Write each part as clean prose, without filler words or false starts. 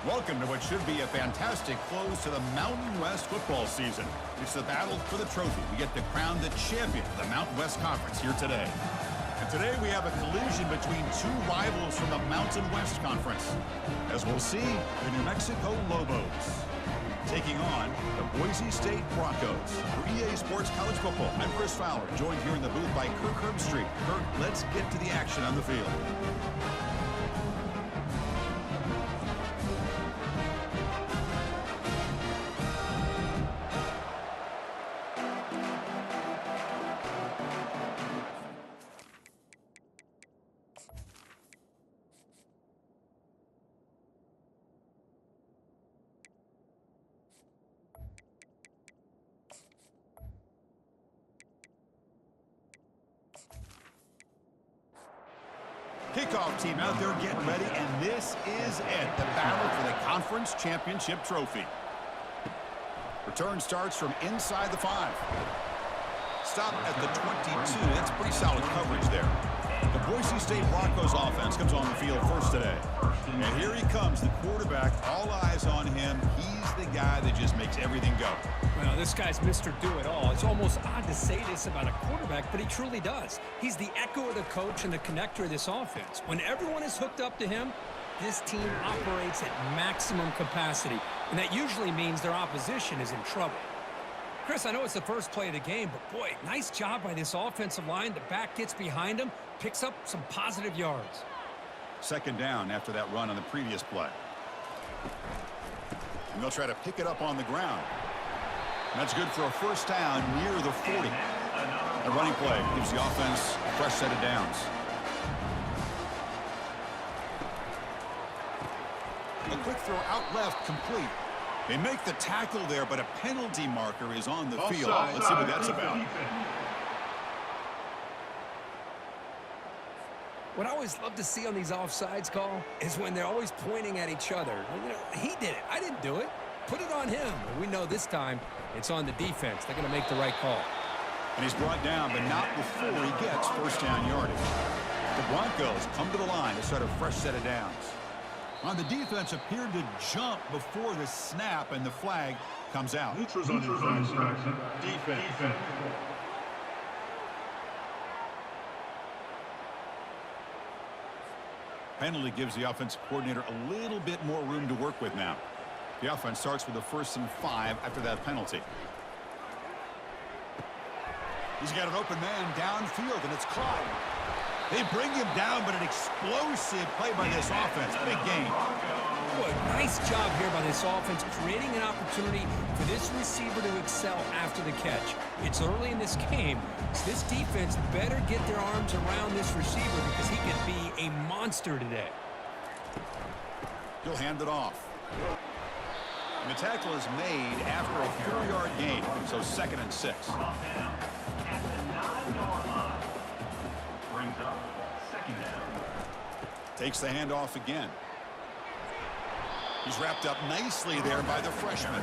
Welcome to what should be a fantastic close to the Mountain West football season. It's the battle for the trophy. We get to crown the champion of the Mountain West Conference here today. And today we have a collision between two rivals from the Mountain West Conference. As we'll see, the New Mexico Lobos taking on the Boise State Broncos. For EA Sports College Football, I'm Chris Fowler, joined here in the booth by Kirk Herbstreit. Kirk, let's get to the action on the field. Kickoff team out there getting ready, and this is it, the battle for the conference championship trophy. Return starts from inside the 5. Stop at the 22. That's pretty solid coverage there. The Boise State Broncos offense comes on the field first today. And here he comes, the quarterback, all eyes on him. He's the guy that just makes everything go. Well, this guy's Mr. Do-It-All. It's almost odd to say this about a quarterback, but he truly does. He's the echo of the coach and the connector of this offense. When everyone is hooked up to him, this team operates at maximum capacity, and that usually means their opposition is in trouble. Chris, I know it's the first play of the game, but boy, nice job by this offensive line. The back gets behind him, picks up some positive yards. Second down after that run on the previous play. And they'll try to pick it up on the ground. That's good for a first down near the 40. A running play gives the offense a fresh set of downs. A quick throw out left, complete. They make the tackle there, but a penalty marker is on the field. Let's see what that's about. What I always love to see on these offsides call is when they're always pointing at each other. You know, he did it. I didn't do it. Put it on him. And we know this time it's on the defense. They're going to make the right call. And he's brought down, but not before he gets first down yardage. The Broncos come to the line to start a fresh set of downs. On the defense appeared to jump before the snap, and the flag comes out. Neutrals on infraction. Defense. Penalty gives the offensive coordinator a little bit more room to work with now. The offense starts with a 1st and 5 after that penalty. He's got an open man downfield, and it's caught. They bring him down, but an explosive play by this offense. Big game. Boy, nice job here by this offense, creating an opportunity for this receiver to excel after the catch. It's early in this game, so this defense better get their arms around this receiver because he could be a monster today. He'll hand it off. And the tackle is made after a 4-yard gain, so 2nd and 6. Takes the handoff again. He's wrapped up nicely there by the freshman.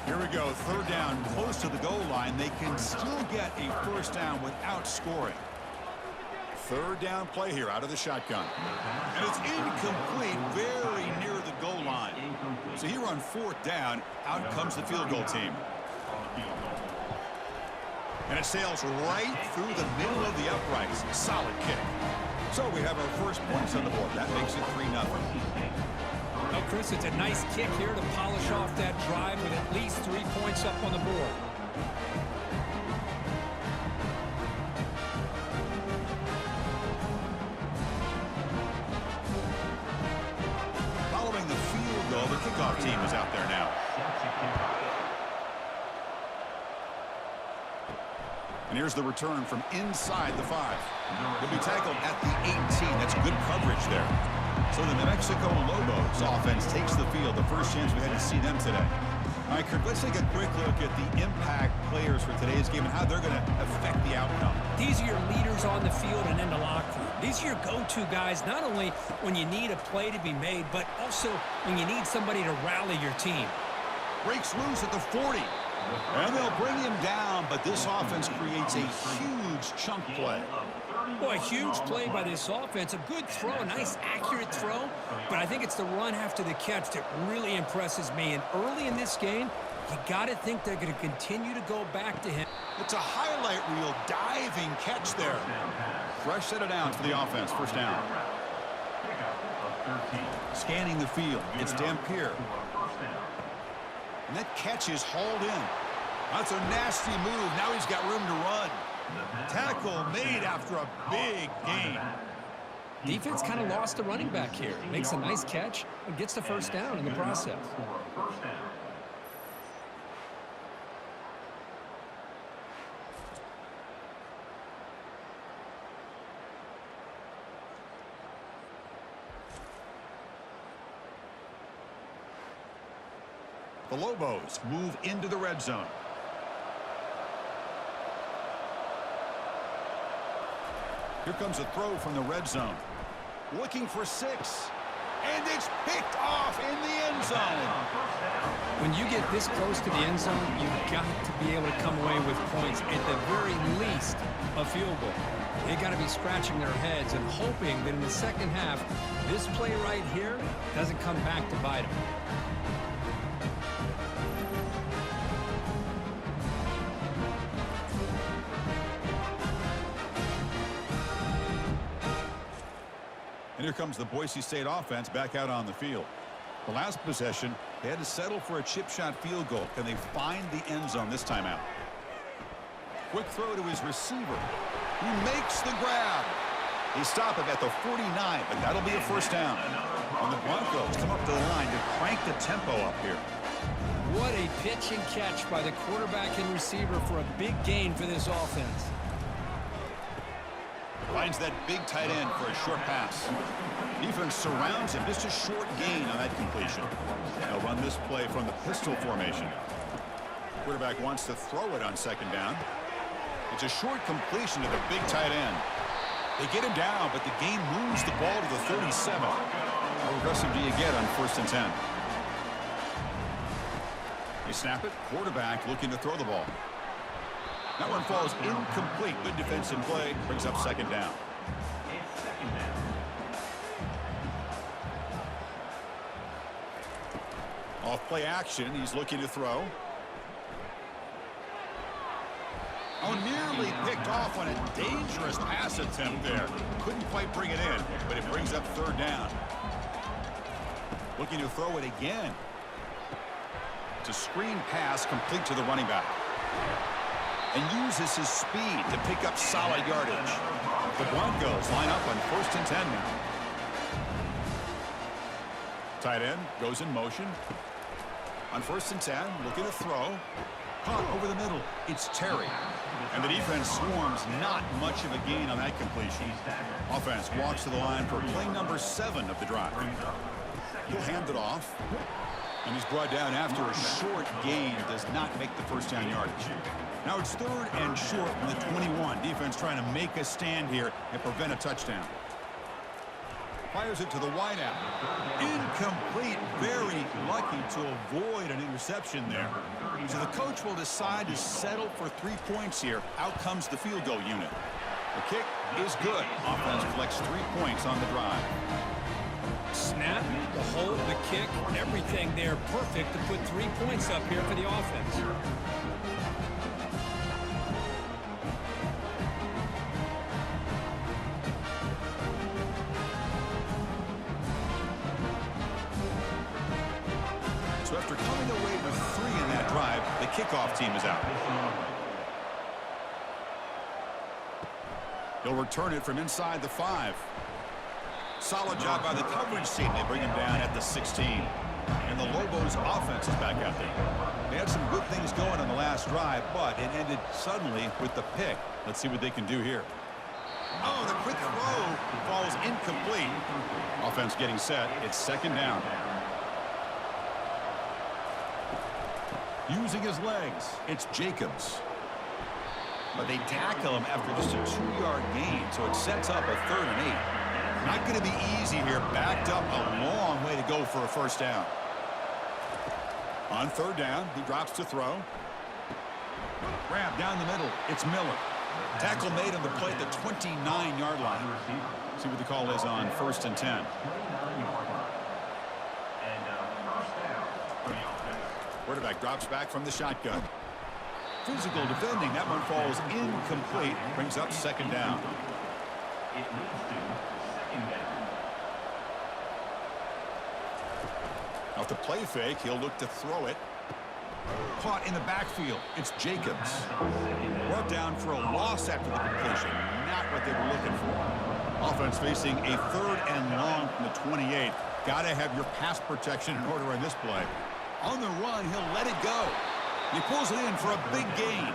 Here we go, 3rd down, close to the goal line. They can still get a first down without scoring. 3rd down play here out of the shotgun. And it's incomplete, very near the goal line. So here on 4th down, out comes the field goal team. And it sails right through the middle of the uprights. Solid kick. So we have our first points on the board. That makes it 3-0. Well, Chris, it's a nice kick here to polish off that drive with at least 3 points up on the board. Following the field goal, the kickoff team is out there now. And here's the return from inside the 5. He'll be tackled at the 18. That's good coverage there. So the New Mexico Lobos offense takes the field. The first chance we had to see them today. All right, Kirk, let's take a quick look at the impact players for today's game and how they're going to affect the outcome. These are your leaders on the field and in the locker room. These are your go-to guys, not only when you need a play to be made, but also when you need somebody to rally your team. Breaks loose at the 40. And they'll bring him down, but this offense creates a huge chunk play. Boy, a huge play by this offense. A good throw, a nice accurate throw. But I think it's the run after the catch that really impresses me. And early in this game, you got to think they're going to continue to go back to him. It's a highlight reel diving catch there. Fresh set of downs for the offense. First down. Scanning the field. It's Dampier. And that catch is hauled in. That's a nasty move. Now he's got room to run. Tackle made after a big gain. Defense kind of lost the running back here. Makes a nice catch and gets the first down in the process. The Lobos move into the red zone. Here comes a throw from the red zone. Looking for 6. And it's picked off in the end zone. When you get this close to the end zone, you've got to be able to come away with points, at the very least, a field goal. They got to be scratching their heads and hoping that in the second half, this play right here doesn't come back to bite them. And here comes the Boise State offense back out on the field. The last possession, they had to settle for a chip shot field goal. Can they find the end zone this time out? Quick throw to his receiver. He makes the grab. They stop him at the 49, but that'll be a first down. And the Broncos come up to the line to crank the tempo up here. What a pitch and catch by the quarterback and receiver for a big gain for this offense. Finds that big tight end for a short pass. Defense surrounds him. Just a short gain on that completion. They'll run this play from the pistol formation. Quarterback wants to throw it on second down. It's a short completion to the big tight end. They get him down, but the game moves the ball to the 37. How aggressive do you get on 1st and 10? They snap it. Quarterback looking to throw the ball. That one falls incomplete. Good defensive play. Brings up second down. Off play action. He's looking to throw. Oh, nearly picked off on a dangerous pass attempt there. Couldn't quite bring it in, but it brings up third down. Looking to throw it again. It's a screen pass complete to the running back. And uses his speed to pick up solid yardage. The Broncos line up on 1st and 10 now. Tight end goes in motion. On 1st and 10, looking to throw. Caught over the middle. It's Terry. And the defense swarms, not much of a gain on that completion. Offense walks to the line for play number 7 of the drive. He'll hand it off. And he's brought down after a short gain. Does not make the first down yardage. Now it's 3rd and short from the 21. Defense trying to make a stand here and prevent a touchdown. Fires it to the wideout. Incomplete. Very lucky to avoid an interception there. So the coach will decide to settle for 3 points here. Out comes the field goal unit. The kick is good. Offense collects 3 points on the drive. Snap, the hold, the kick, everything there perfect to put 3 points up here for the offense. So after coming away with 3 in that drive, the kickoff team is out. He'll return it from inside the 5. Solid job by the coverage team. They bring him down at the 16. And the Lobos offense is back out there. They had some good things going on the last drive, but it ended suddenly with the pick. Let's see what they can do here. Oh, the quick throw falls incomplete. Offense getting set. It's second down. Using his legs, it's Jacobs. But they tackle him after just a 2-yard gain, so it sets up a 3rd and 8. Not going to be easy here. Backed up a long way to go for a first down. On 3rd down, he drops to throw. Grab down the middle. It's Miller. Tackle made on the play at the 29-yard line. See what the call is on 1st and 10. Quarterback drops back from the shotgun. Physical defending. That one falls incomplete. Brings up 2nd down. It leads to 2nd down. Off the play fake, he'll look to throw it. Caught in the backfield. It's Jacobs. Brought down for a loss after the completion. Not what they were looking for. Offense facing a 3rd and long from the 28. Got to have your pass protection in order in this play. On the run, he'll let it go. He pulls it in for a big gain.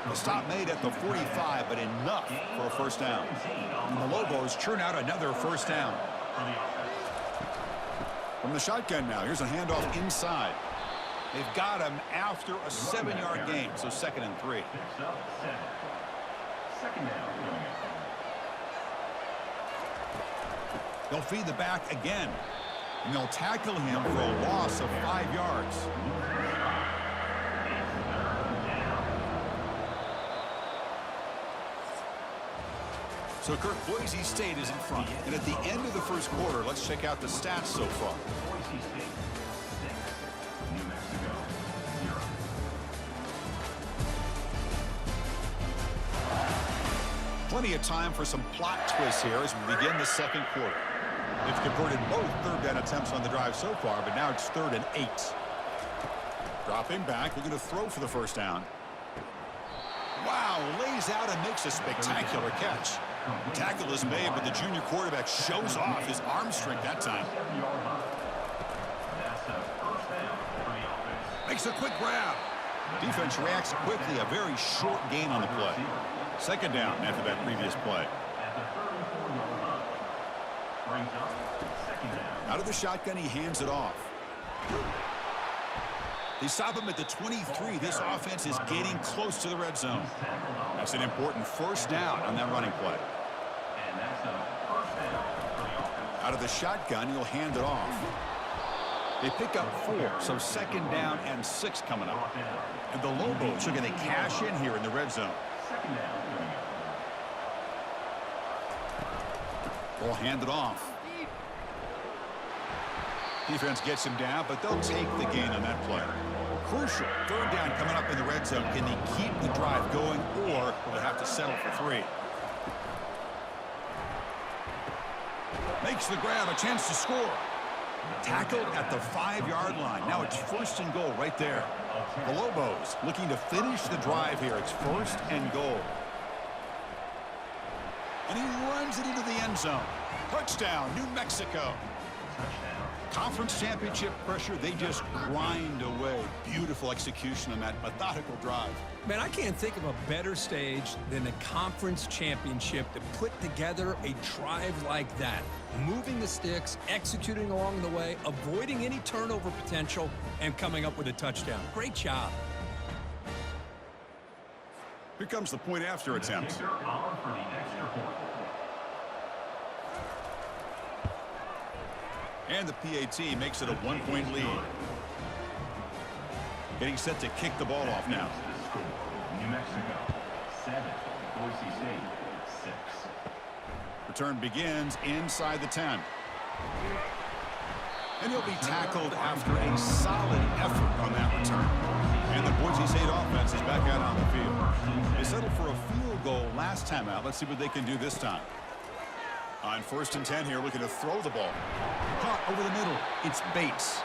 The stop made at the 45, but enough for a 1st down. And the Lobos churn out another 1st down. From the shotgun now, here's a handoff inside. They've got him after a 7-yard gain, so 2nd and 3. 2nd down. They'll feed the back again, and they'll tackle him for a loss of 5 yards. So, Kirk, Boise State is in front. And at the end of the 1st quarter, let's check out the stats so far. Boise State 6, New Mexico 0. Plenty of time for some plot twists here as we begin the 2nd quarter. They've converted both 3rd down attempts on the drive so far, but now it's 3rd and 8. Dropping back, looking to throw for the 1st down. Wow, lays out and makes a spectacular catch. Tackle is made, but the junior quarterback shows off his arm strength that time. Makes a quick grab. Defense reacts quickly, a very short gain on the play. 2nd down after that previous play. Out of the shotgun, he hands it off. They stop him at the 23. This offense is getting close to the red zone. That's an important 1st down on that running play. Out of the shotgun, he'll hand it off. They pick up 4, so 2nd down and 6 coming up. And the Lobos are going to cash in here in the red zone. They'll hand it off. Defense gets him down, but they'll take the gain on that play. Crucial 3rd down coming up in the red zone. Can they keep the drive going, or will they have to settle for 3? Makes the grab, a chance to score. Tackled at the 5-yard line. Now it's 1st and goal right there. The Lobos looking to finish the drive here. It's 1st and goal. And he runs it into the end zone. Touchdown, New Mexico. Conference championship pressure, they just grind away. Beautiful execution on that methodical drive. Man, I can't think of a better stage than the conference championship to put together a drive like that. Moving the sticks, executing along the way, avoiding any turnover potential, and coming up with a touchdown. Great job. Here comes the point after attempt. And the PAT makes it a 1-point lead. Getting set to kick the ball off now. New Mexico 7, Boise State 6. Return begins inside the 10. And he'll be tackled after a solid effort on that return. And the Boise State offense is back out on the field. They settled for a field goal last time out. Let's see what they can do this time. On 1st and 10 here, looking to throw the ball. Caught over the middle. It's Bates.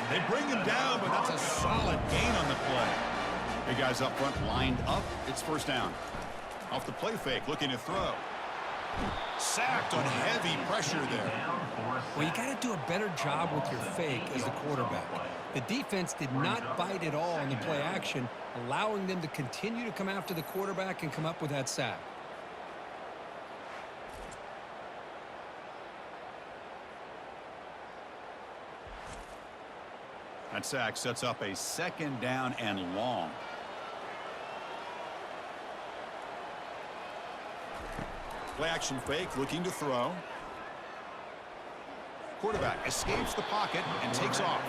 They bring him down, but that's a solid gain on the play. Big guys up front lined up. It's 1st down. Off the play fake, looking to throw. Sacked on heavy pressure there. Well, you got to do a better job with your fake as the quarterback. The defense did not bite at all on the play action, allowing them to continue to come after the quarterback and come up with that sack. That sack sets up a 2nd down and long. Play action fake, looking to throw. Quarterback escapes the pocket and takes off.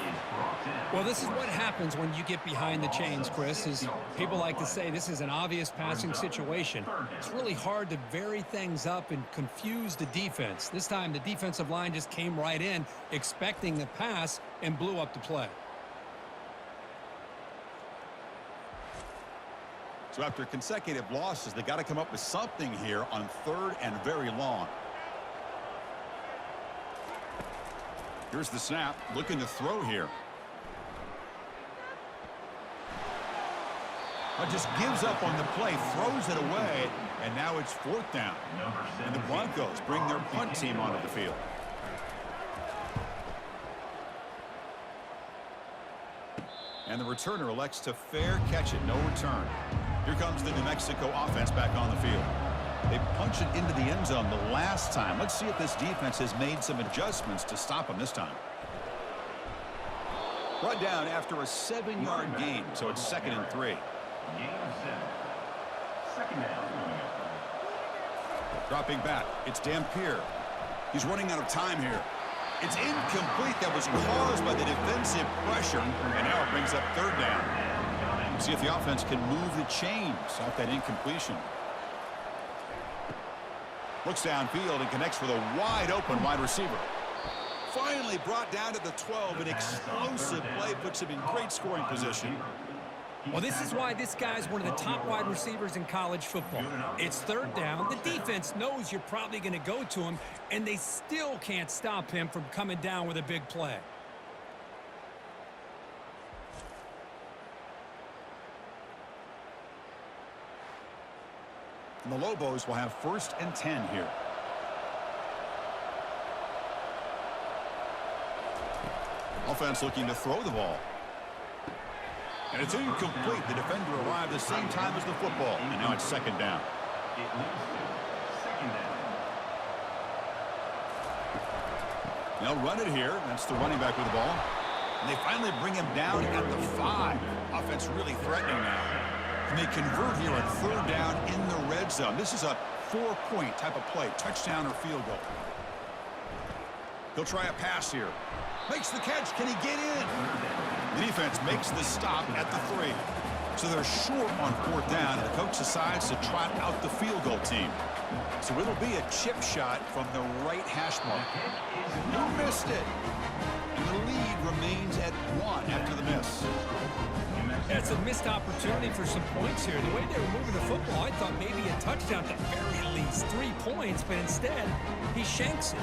Well, this is what happens when you get behind the chains, Chris, is people like to say this is an obvious passing situation. It's really hard to vary things up and confuse the defense. This time, the defensive line just came right in, expecting the pass, and blew up the play. So after consecutive losses, they got to come up with something here on 3rd and very long. Here's the snap, looking to throw here. But just gives up on the play, throws it away, and now it's 4th down. And the Broncos bring their punt team onto the field. And the returner elects to fair catch it, no return. Here comes the New Mexico offense back on the field. They punch it into the end zone the last time. Let's see if this defense has made some adjustments to stop them this time. Brought down after a 7-yard gain, so it's 2nd and 3. Game 7. 2nd down. Dropping back, it's Dampier. He's running out of time here. It's incomplete. That was caused by the defensive pressure, and now it brings up 3rd down. See if the offense can move the chains off that incompletion. Looks downfield and connects with a wide-open wide receiver. Finally brought down to the 12. An explosive play puts him in great scoring position. Well, this is why this guy's one of the top wide receivers in college football. It's 3rd down. The defense knows you're probably going to go to him, and they still can't stop him from coming down with a big play. And the Lobos will have 1st and 10 here. Offense looking to throw the ball. And it's incomplete. The defender arrived the same time as the football. And now it's 2nd down. It leads to 2nd down. They'll run it here. That's the running back with the ball. And they finally bring him down at the 5. Offense really threatening now. And they convert here on 3rd down in the red zone. This is a 4-point type of play, touchdown or field goal. He'll try a pass here. Makes the catch. Can he get in? The defense makes the stop at the 3. So they're short on 4th down, and the coach decides to trot out the field goal team. So it'll be a chip shot from the right hash mark. Who missed it? And the lead remains at 1 after the miss. It's a missed opportunity for some points here. The way they were moving the football, I thought maybe a touchdown at the very least, 3 points, but instead, he shanks it.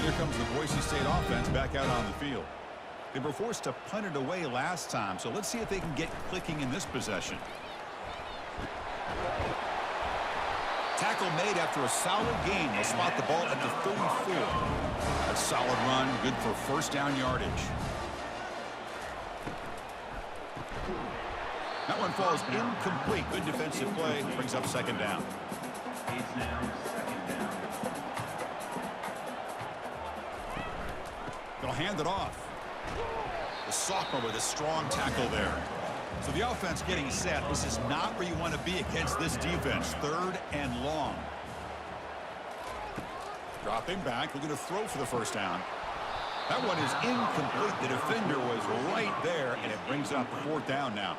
Here comes the Boise State offense back out on the field. They were forced to punt it away last time, so let's see if they can get clicking in this possession. Tackle made after a solid gain. They'll spot the ball at the 34. A solid run, good for 1st down yardage. That one falls incomplete. Good defensive play. Brings up 2nd down. It's now 2nd down. They'll hand it off. The sophomore with a strong tackle there. So the offense getting set. This is not where you want to be against this defense. 3rd and long. Dropping back, looking to throw for the 1st down. That one is incomplete. The defender was right there, and it brings up 4th down now.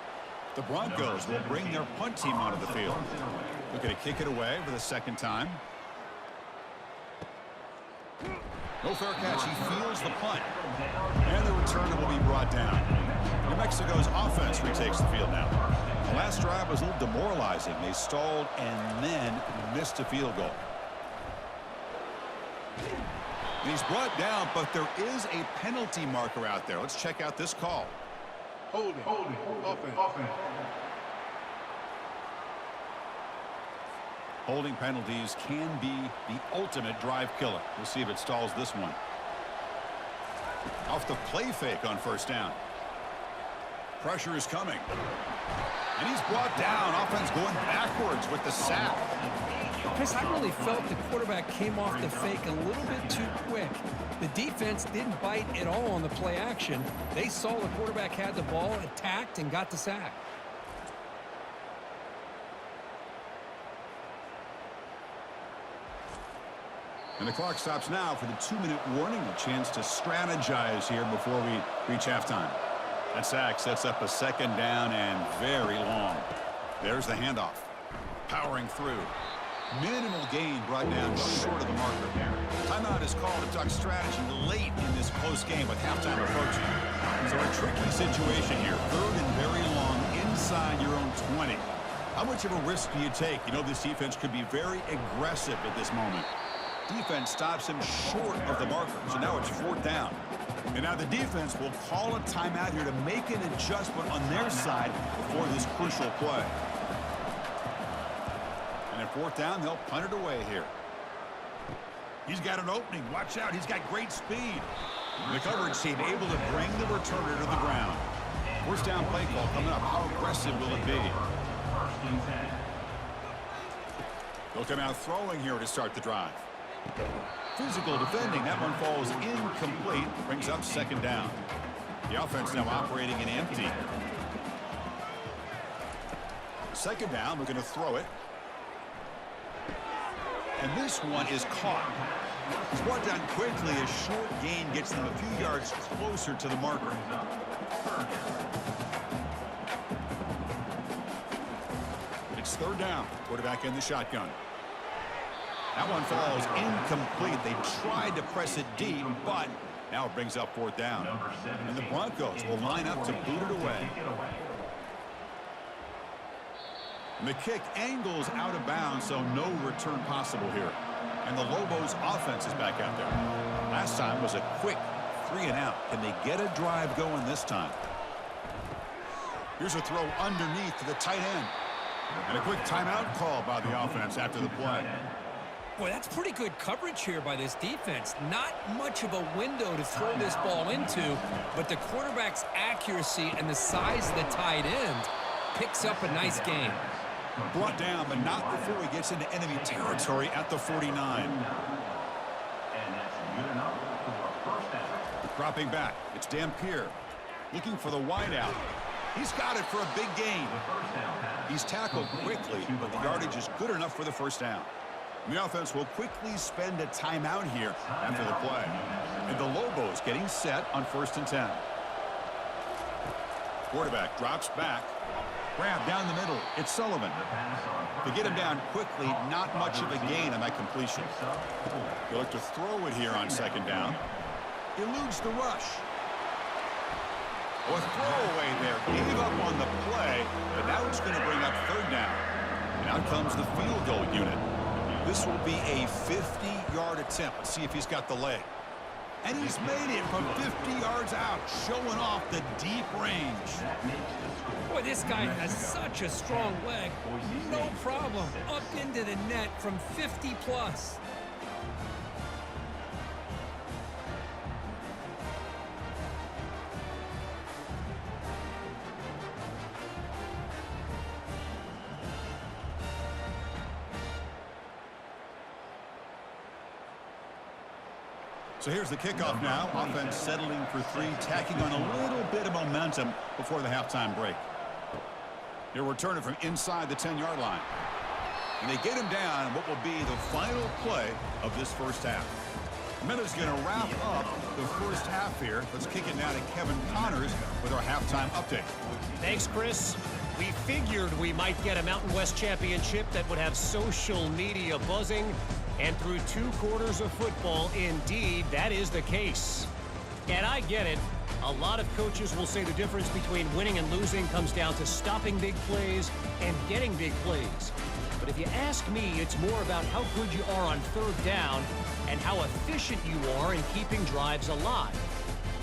The Broncos will bring their punt team onto the field. Looking to kick it away for the 2nd time. No fair catch. He feels the punt. And the returner will be brought down. New Mexico's offense retakes the field now. The last drive was a little demoralizing. They stalled and then missed a field goal. And he's brought down, but there is a penalty marker out there. Let's check out this call. Holding. Offense. Holding penalties can be the ultimate drive killer. We'll see if it stalls this one. Off the play fake on 1st down. Pressure is coming. And he's brought down. Offense going backwards with the sack. Chris, I really felt the quarterback came off the fake a little bit too quick. The defense didn't bite at all on the play action. They saw the quarterback had the ball, attacked, and got the sack. And the clock stops now for the 2-minute warning. A chance to strategize here before we reach halftime. That sack sets up a second down and very long. There's the handoff. Powering through. Minimal gain brought down short of the marker. Timeout is called to duck strategy late in this close game with halftime approaching. So a tricky situation here. 3rd and very long inside your own 20. How much of a risk do you take? You know this defense could be very aggressive at this moment. Defense stops him short of the marker. So now it's 4th down. And now the defense will call a timeout here to make an adjustment on their side before this crucial play. And at 4th down, they'll punt it away here. He's got an opening. Watch out. He's got great speed. The coverage team able to bring the returner to the ground. 1st down play call coming up. How aggressive will it be? They'll come out throwing here to start the drive. Physical defending. That one falls incomplete. Brings up 2nd down. The offense now operating in empty. 2nd down. We're going to throw it. And this one is caught. It's brought down quickly. A short gain gets them a few yards closer to the marker. It's 3rd down. Quarterback in the shotgun. That one falls incomplete. They tried to press it deep, but now it brings up 4th down. And the Broncos will line up to boot it away. And the kick angles out of bounds, so no return possible here. And the Lobos offense is back out there. Last time was a quick 3-and-out. Can they get a drive going this time? Here's a throw underneath to the tight end. And a quick timeout call by the offense after the play. Boy, that's pretty good coverage here by this defense. Not much of a window to throw this ball into, but the quarterback's accuracy and the size of the tight end picks up a nice gain. Brought down, but not before he gets into enemy territory at the 49. And that's good enough for a 1st down. Dropping back, it's Dampier looking for the wideout. He's got it for a big gain. He's tackled quickly, but the yardage is good enough for the 1st down. And the offense will quickly spend a timeout here after the play. And the Lobos getting set on 1st and 10. Quarterback drops back. Grab down the middle. It's Sullivan. To get him down quickly, not much of a gain on that completion. He'll look to throw it here on 2nd down. Eludes the rush. A throwaway there. Gave up on the play, but now it's going to bring up 3rd down. And out comes the field goal unit. This will be a 50-yard attempt. Let's see if he's got the leg. And he's made it from 50 yards out, showing off the deep range. Boy, this guy has such a strong leg. No problem. Up into the net from 50+. So here's the kickoff now. Offense settling for 3, tacking on a little bit of momentum before the halftime break. He'll return it from inside the 10-yard line. And they get him down in what will be the final play of this 1st half. Minute's going to wrap up the 1st half here. Let's kick it now to Kevin Connors with our halftime update. Thanks, Chris. We figured we might get a Mountain West championship that would have social media buzzing. And through 2 quarters of football, indeed, that is the case. And I get it. A lot of coaches will say the difference between winning and losing comes down to stopping big plays and getting big plays. But if you ask me, it's more about how good you are on 3rd down and how efficient you are in keeping drives alive.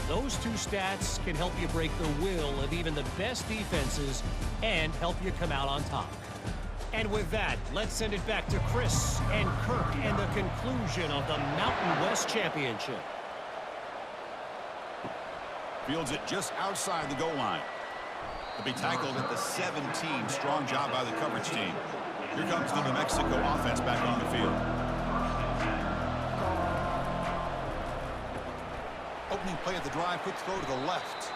Those 2 stats can help you break the will of even the best defenses and help you come out on top. And with that, let's send it back to Chris and Kirk and the conclusion of the Mountain West Championship. Fields it just outside the goal line. He'll be tackled at the 17. Strong job by the coverage team. Here comes the New Mexico offense back on the field. Opening play of the drive, quick throw to the left.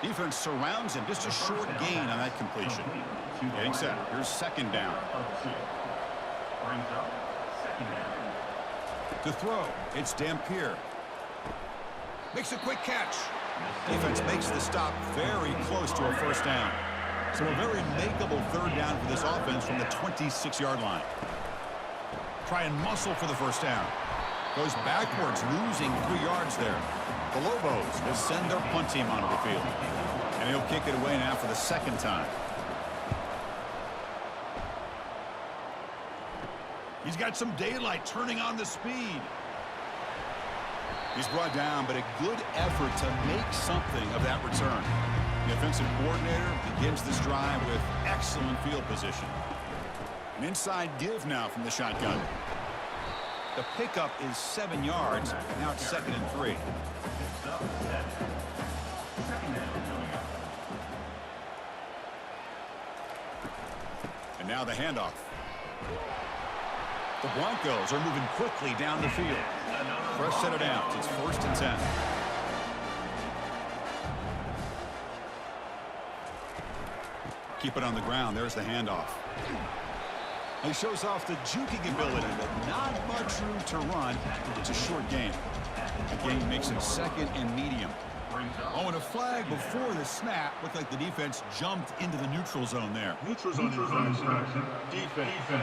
Defense surrounds him. Just a short gain on that completion. Getting set. Here's 2nd down. To throw, it's Dampier. Makes a quick catch. Defense makes the stop very close to a first down. So a very makeable third down for this offense from the 26-yard line. Try and muscle for the first down. Goes backwards, losing 3 yards there. The Lobos will send their punt team onto the field. And he'll kick it away now for the second time. He's got some daylight, turning on the speed. He's brought down, but a good effort to make something of that return. The offensive coordinator begins this drive with excellent field position. An inside give now from the shotgun. The pickup is 7 yards. Now it's 2nd and 3. And now the handoff. The Broncos are moving quickly down the field. Fresh set of downs. It's 1st and 10. Keep it on the ground. There's the handoff. He shows off the juking ability, but not much room to run. It's a short gain. The gain makes it 2nd and medium. Oh, and a flag before the snap. Looked like the defense jumped into the neutral zone there. Neutral zone infraction. Defense.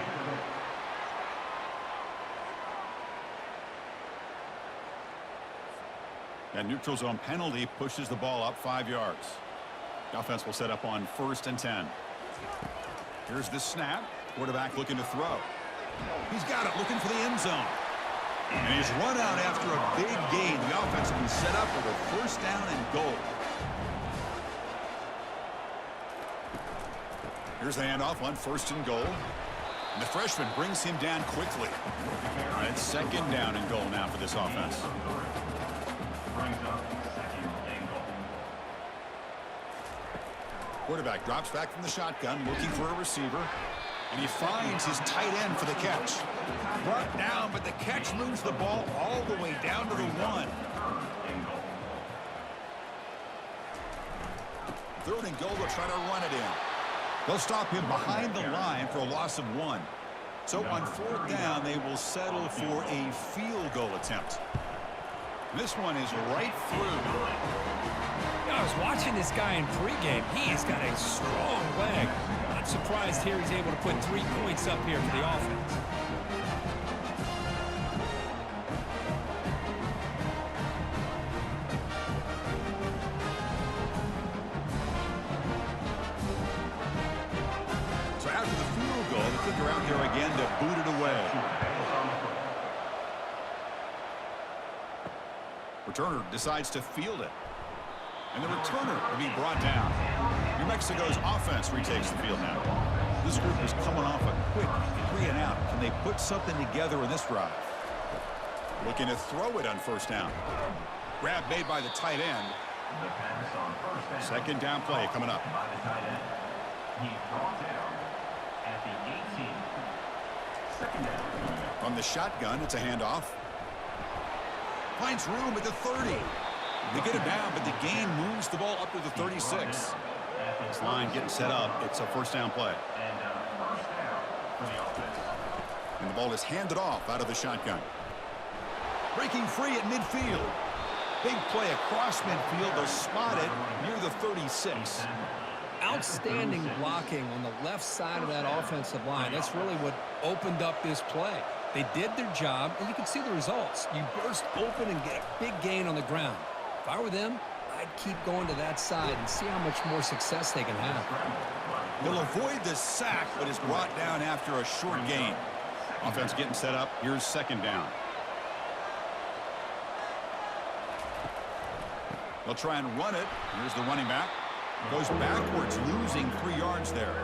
That neutral zone penalty pushes the ball up 5 yards. The offense will set up on 1st and 10. Here's the snap. Quarterback looking to throw. He's got it, looking for the end zone. And he's run out after a big gain. The offense will be set up with a 1st down and goal. Here's the handoff on 1st and goal. And the freshman brings him down quickly. It's 2nd down and goal now for this offense. Quarterback drops back from the shotgun, looking for a receiver. And he finds his tight end for the catch. Brought down, but the catch moves the ball all the way down to the 1. 3rd and goal, they'll try to run it in. They'll stop him behind the line for a loss of 1. So on 4th down, they will settle for a field goal attempt. This one is right through. I was watching this guy in pregame. He's got a strong leg. Not surprised here he's able to put 3 points up here for the offense. So after the field goal, the kicker out there again to boot it away. Returner decides to field it. And the returner will be brought down. New Mexico's offense retakes the field now. This group is coming off a quick 3 and out. Can they put something together in this drive? Looking to throw it on 1st down. Grab made by the tight end. 2nd down play coming up. From the shotgun, it's a handoff. Finds room at the 30. They get it down, but the gain moves the ball up to the 36. This line getting set up. It's a 1st down play. And the ball is handed off out of the shotgun. Breaking free at midfield. Big play across midfield. They'll spot it near the 36. Outstanding blocking on the left side of that offensive line. That's really what opened up this play. They did their job, and you can see the results. You burst open and get a big gain on the ground. If I were them, I'd keep going to that side and see how much more success they can have. They'll avoid the sack, but is brought down after a short gain. Offense getting set up. Here's 2nd down. They'll try and run it. Here's the running back. Goes backwards, losing 3 yards there.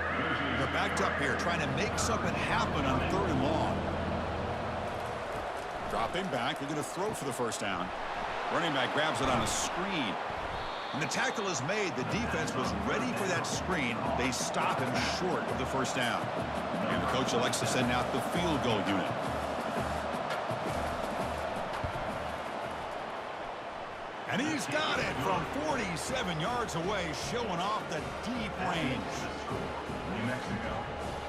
They're backed up here, trying to make something happen on 3rd and long. Dropping back, they're going to throw for the 1st down. Running back grabs it on a screen. And the tackle is made. The defense was ready for that screen. They stop him short of the 1st down. And the coach elects to send out the field goal unit. And he's got it from 47 yards away, showing off the deep range. New Mexico,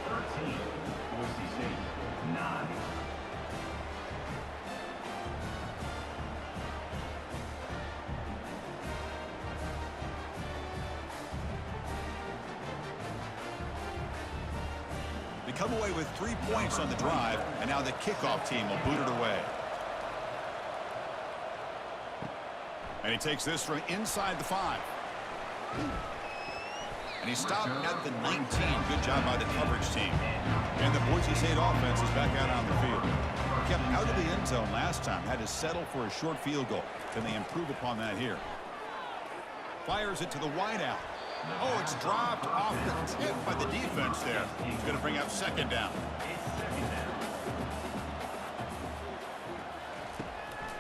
13. Boise State, 9. come away with 3 points on the drive, and now the kickoff team will boot it away. And he takes this from inside the 5. And he stopped at the 19. Good job by the coverage team. And the Boise State offense is back out on the field. Kept out of the end zone last time. Had to settle for a short field goal. Can they improve upon that here? Fires it to the wideout. Oh, it's dropped off the tip by the defense there. He's going to bring up 2nd down.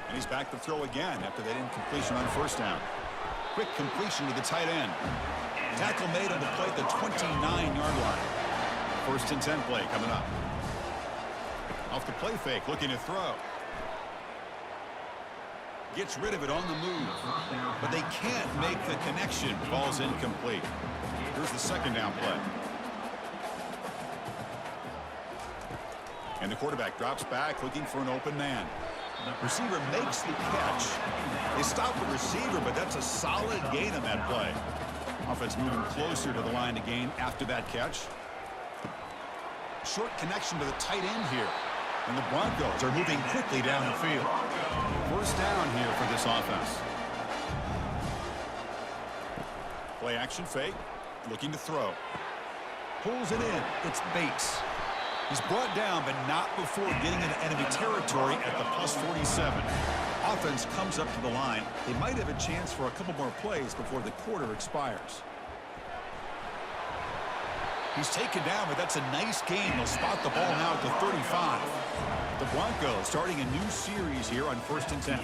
And he's back to throw again after that incompletion on 1st down. Quick completion to the tight end. Tackle made on the play at the 29-yard line. 1st and 10 play coming up. Off the play fake, looking to throw. Gets rid of it on the move. But they can't make the connection. Ball's incomplete. Here's the 2nd down play. And the quarterback drops back, looking for an open man. Receiver makes the catch. They stop the receiver, but that's a solid gain on that play. Offense moving closer to the line to gain after that catch. Short connection to the tight end here. And the Broncos are moving quickly down the field. 1st down here for this offense. Play action fake. Looking to throw. Pulls it in. It's Bates. He's brought down, but not before getting into enemy territory at the +47. Offense comes up to the line. They might have a chance for a couple more plays before the quarter expires. He's taken down, but that's a nice gain. They'll spot the ball now at the 35. The Broncos starting a new series here on 1st and 10.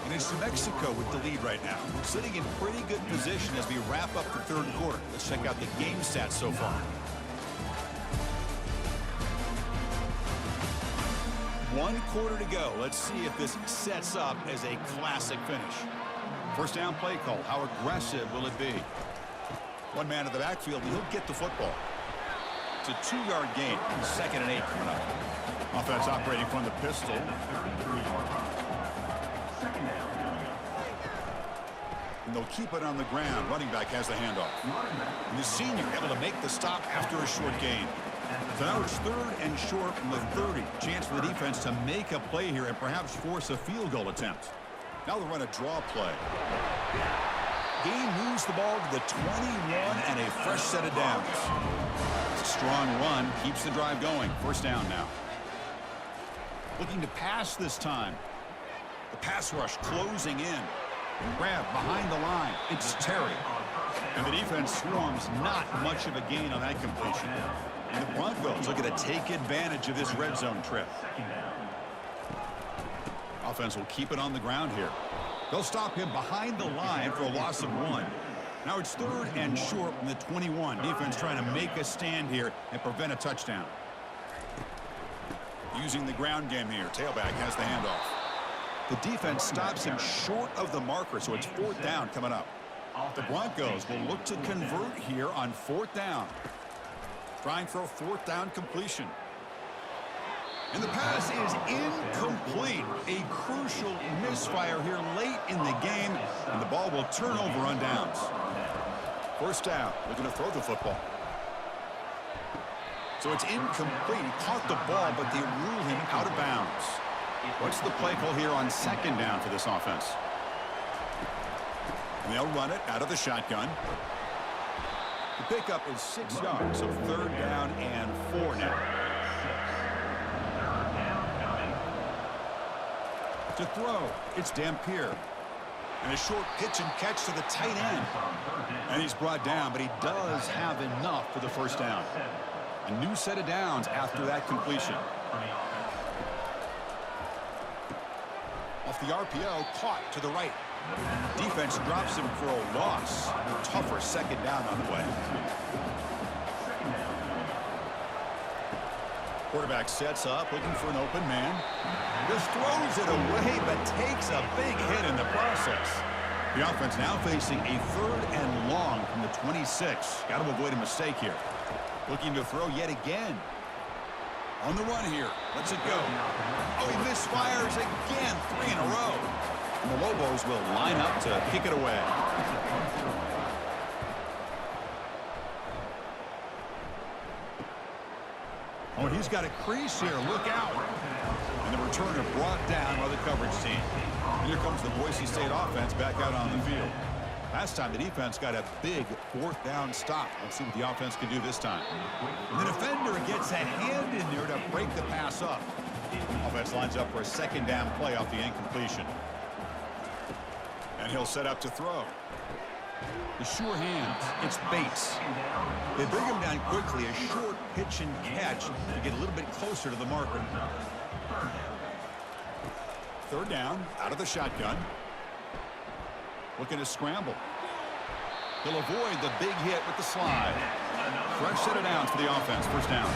And it's New Mexico with the lead right now. Sitting in pretty good position as we wrap up the 3rd quarter. Let's check out the game stats so far. 1 quarter to go. Let's see if this sets up as a classic finish. 1st down play call. How aggressive will it be? One man in the backfield, and he'll get the football. It's a 2-yard gain. 2nd and 8 coming up. Offense operating from the pistol. And they'll keep it on the ground. Running back has the handoff. And the senior able to make the stop after a short gain. So now it's 3rd and short from the 30. Chance for the defense to make a play here and perhaps force a field goal attempt. Now they'll run a draw play. Gain moves the ball to the 21 and a fresh set of downs. It's a strong run, keeps the drive going. 1st down now. Looking to pass this time. The pass rush closing in. Grab behind the line. It's Terry. And the defense swarms, not much of a gain on that completion. And the Broncos looking to take advantage of this red zone trip. Offense will keep it on the ground here. They'll stop him behind the line for a loss of 1. Now it's 3rd and short from the 21. Defense trying to make a stand here and prevent a touchdown. Using the ground game here. Tailback has the handoff. The defense stops him short of the marker, so it's 4th down coming up. The Broncos will look to convert here on 4th down. Trying for a 4th down completion. And the pass is incomplete. A crucial misfire here late in the game, and the ball will turn over on downs. 1st down, looking to throw the football. So it's incomplete. He caught the ball, but they rule him out of bounds. What's the play call here on 2nd down for this offense? And they'll run it out of the shotgun. The pickup is 6 yards, so 3rd down and 4 now. To throw, it's Dampier. And a short pitch and catch to the tight end. And he's brought down, but he does have enough for the 1st down. A new set of downs after that completion. Off the RPO, caught to the right. Defense drops him for a loss. Tougher 2nd down on the way. Quarterback sets up, looking for an open man. Just throws it away, but takes a big hit in the process. The offense now facing a 3rd and long from the 26. Got to avoid a mistake here. Looking to throw yet again. On the run here. Lets it go. Oh, he misfires again. 3 in a row. And the Lobos will line up to kick it away. Oh, and he's got a crease here. Look out. And the returner brought down by the coverage team. And here comes the Boise State offense back out on the field. Last time the defense got a big fourth down stop. Let's see what the offense can do this time. And the defender gets a hand in there to break the pass up. Offense lines up for a second down play off the incompletion. And he'll set up to throw. The sure hands. It's Bates. They bring him down quickly. A short pitch and catch to get a little bit closer to the marker. Third down, out of the shotgun. Looking to scramble. He'll avoid the big hit with the slide. Fresh set of downs for the offense. First down.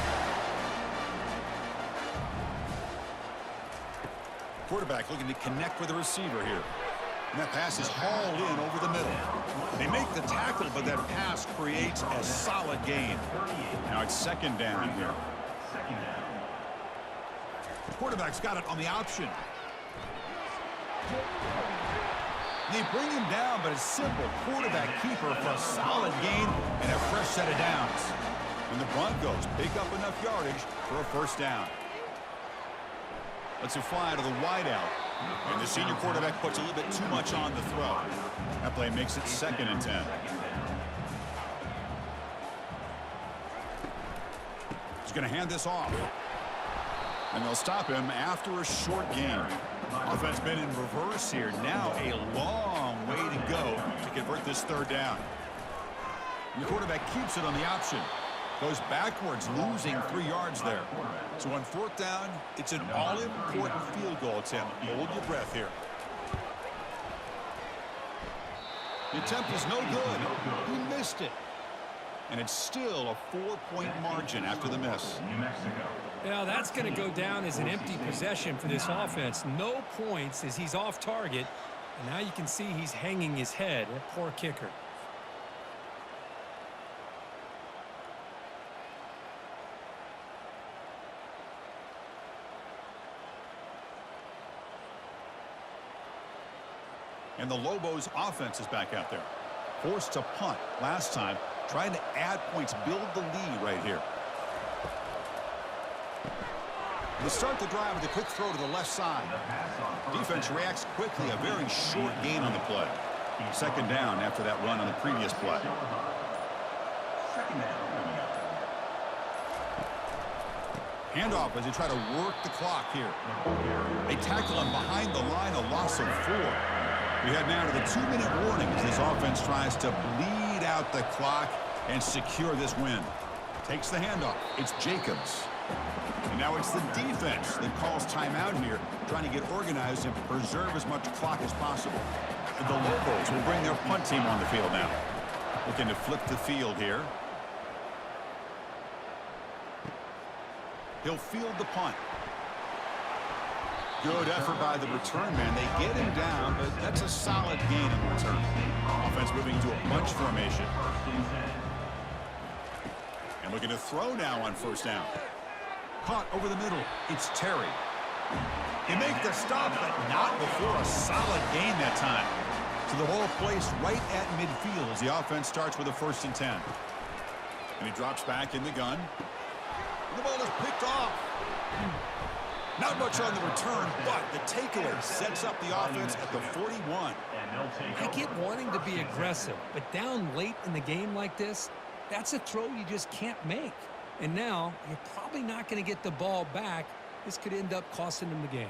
Quarterback looking to connect with the receiver here. And that pass is hauled in over the middle. They make the tackle, but that pass creates a solid gain. Now it's second down here. The quarterback's got it on the option. They bring him down, but a simple quarterback keeper for a solid gain and a fresh set of downs. And the Broncos pick up enough yardage for a first down. Let's fly to the wideout. And the senior quarterback puts a little bit too much on the throw. That play makes it 2nd and 10. He's going to hand this off. And they'll stop him after a short gain. Offense been in reverse here. Now a long way to go to convert this third down. And the quarterback keeps it on the option. Goes backwards, losing 3 yards there. So on fourth down, it's an all-important field goal attempt. Hold your breath here. The attempt is no good. He missed it. And it's still a 4-point margin after the miss. Well, that's going to go down as an empty possession for this offense. No points as he's off target. And now you can see he's hanging his head. A poor kicker. And the Lobos offense is back out there. Forced to punt last time. Trying to add points, build the lead right here. They start the drive with a quick throw to the left side. Defense reacts quickly. A very short gain on the play. Second down after that run on the previous play. Handoff as they try to work the clock here. They tackle him behind the line, a loss of 4. We head now to the 2-minute warning as this offense tries to bleed out the clock and secure this win. Takes the handoff. It's Jacobs. And now it's the defense that calls timeout here, trying to get organized and preserve as much clock as possible. And the Lobos will bring their punt team on the field now. Looking to flip the field here. He'll field the punt. Good effort by the return man. They get him down, but that's a solid gain in return. Offense moving to a bunch formation. And looking to throw now on first down. Caught over the middle. It's Terry. They make the stop, but not before a solid gain that time. So the ball placed right at midfield as the offense starts with a 1st and 10. And he drops back in the gun. The ball is picked off. Not much on the return, but the takeaway sets up the offense at the 41. I get wanting to be aggressive, but down late in the game like this, that's a throw you just can't make. And now you're probably not going to get the ball back. This could end up costing them the game.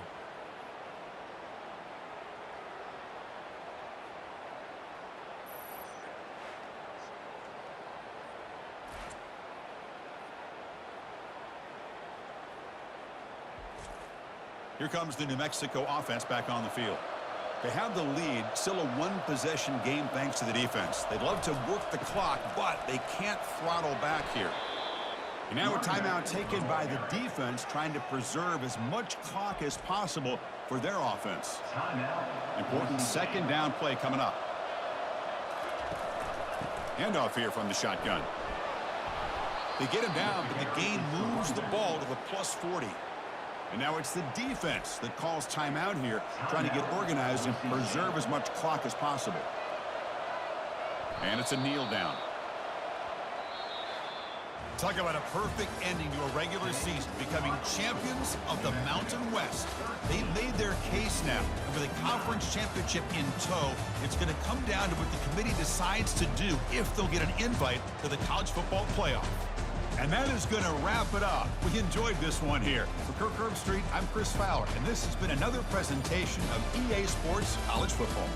Here comes the New Mexico offense back on the field. They have the lead, still a 1-possession game thanks to the defense. They'd love to work the clock, but they can't throttle back here. And now a timeout taken by the defense, trying to preserve as much clock as possible for their offense. Important second down play coming up. Handoff here from the shotgun. They get him down, but the gain moves the ball to the +40. And now it's the defense that calls timeout here, trying to get organized and preserve as much clock as possible. And it's a kneel down. Talk about a perfect ending to a regular season, becoming champions of the Mountain West. They've made their case now, and with a conference championship in tow, it's going to come down to what the committee decides to do if they'll get an invite to the college football playoff. And that is going to wrap it up. We enjoyed this one here. For Kirk Herbstreit, I'm Chris Fowler, and this has been another presentation of EA Sports College Football.